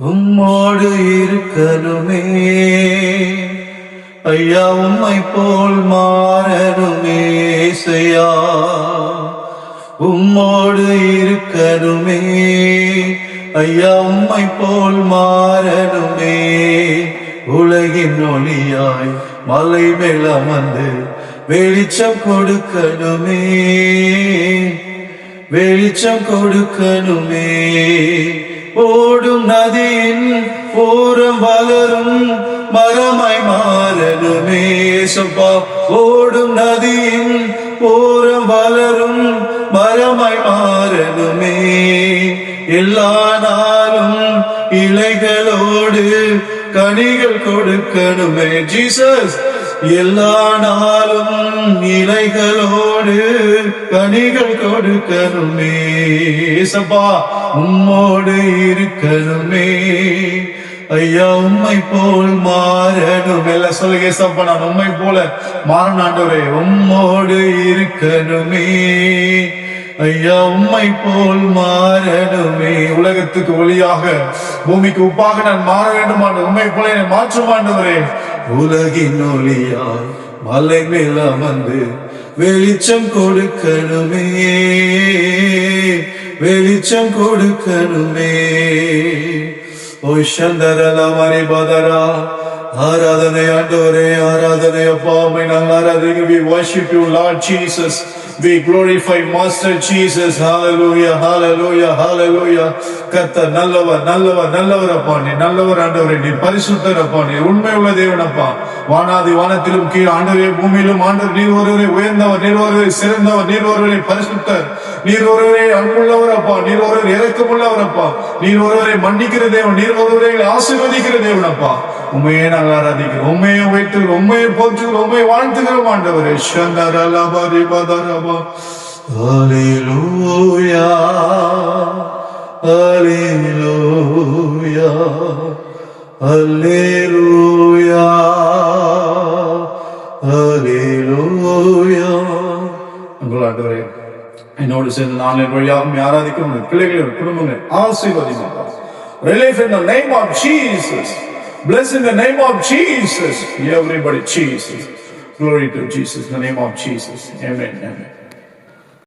உம்மோடு இருக்கணுமே ஐயா, உம்மை போல் மாறணுமே செய்யா. உம்மோடு இருக்கணுமே ஐயா, உம்மை போல் மாறணுமே. உலகின் ஒளியாய் மலை மேல் அமர்ந்து வெளிச்சம் கொடுக்கணுமே, வெளிச்சம் கொடுக்கணுமே. ஓடும் நதியின் ஓரம் வளரும் மரமாய் மாறணுமே சப்பா. ஓடும் நதியின் ஓரம் வளரும் மரமாய் மாறணுமே. எல்லா நாளும் இலைகளோடு கனிகள் கொடுக்கணுமே ஜீசஸ். எல்லா நாளும் இலைகளோடு கனிகள் கொடுக்கணுமே சப்பா. உம்மோடு இருக்கணுமே ஐயா, உம்மை போல் மாறணும். எல்லாம் சொல்லுங்க சப்பா, நான் உம்மை போல மாறனாண்டவரே. உம்மோடு இருக்கணுமே ஐயா, உம்மை போல் மாறணுமே. உலகத்துக்கு ஒளியாக பூமிக்கு உப்பாக நான் மாற வேண்டுமாண்டு உம்மை போல என்னை மாற்றுமாண்டவரே. உலகின் ஒளியாய் மலை மேல் அமர்ந்து வெளிச்சம் கொடுக்கணுமே, வெளிச்சம் கொடுக்கணுமே. ஓ சந்தரலா மரி பதரா. ஆராதனை ஆண்டவரே, ஆராதனை அப்பா, உம்மை நாங்கள் ஆராதிக்கிறோம். We worship you Lord Jesus. We glorify Master Jesus. Hallelujah, hallelujah, hallelujah. கர்த்தர் நல்லவர், நல்லவர், நல்லவர் அப்பா. நீ நல்லவர் ஆண்டவரே, நீ பரிசுத்தர் அப்பா, நீ உண்மை உள்ள தேவன் அப்பா. வானாதி வானத்திலும் கீழ் ஆண்டவரே பூமியிலும் ஆண்டவர் நீர் ஒருவரே உயர்ந்தவர், நீர் ஒருவரே சிறந்தவர், நீர் ஒருவரே பரிசுத்தர், நீர் ஒருவரே அன்புள்ளவர் அப்பா, நீர் ஒருவரே இரக்கமுள்ளவர் அப்பா, நீர் ஒருவரை மன்னிக்கிற தேவன், நீர் ஒருவரை ஆசீர்வதிக்கிற தேவன் அப்பா. உண்மையே நாங்கள் ஆராதிக்கிறோம், உண்மையை வைத்துகிறோம், உண்மையை போற்றுகிறோம், உண்மையை வாழ்த்துகிறோம் ஆண்டவரே. ஹல்லேலூயா, ஹல்லேலூயா, ஹல்லேலூயா, ஹல்லேலூயா. உங்கள் ஆண்டவரே என்னோடு சேர்ந்து நாளின் வழியாக ஆராதிக்கும் பிள்ளைகளின் குடும்பங்களை ஆசீர்வதிங்க. Release in the name of Jesus. Bless in the name of Jesus. Everybody, Jesus. Glory to Jesus. In the name of Jesus. Amen. Amen.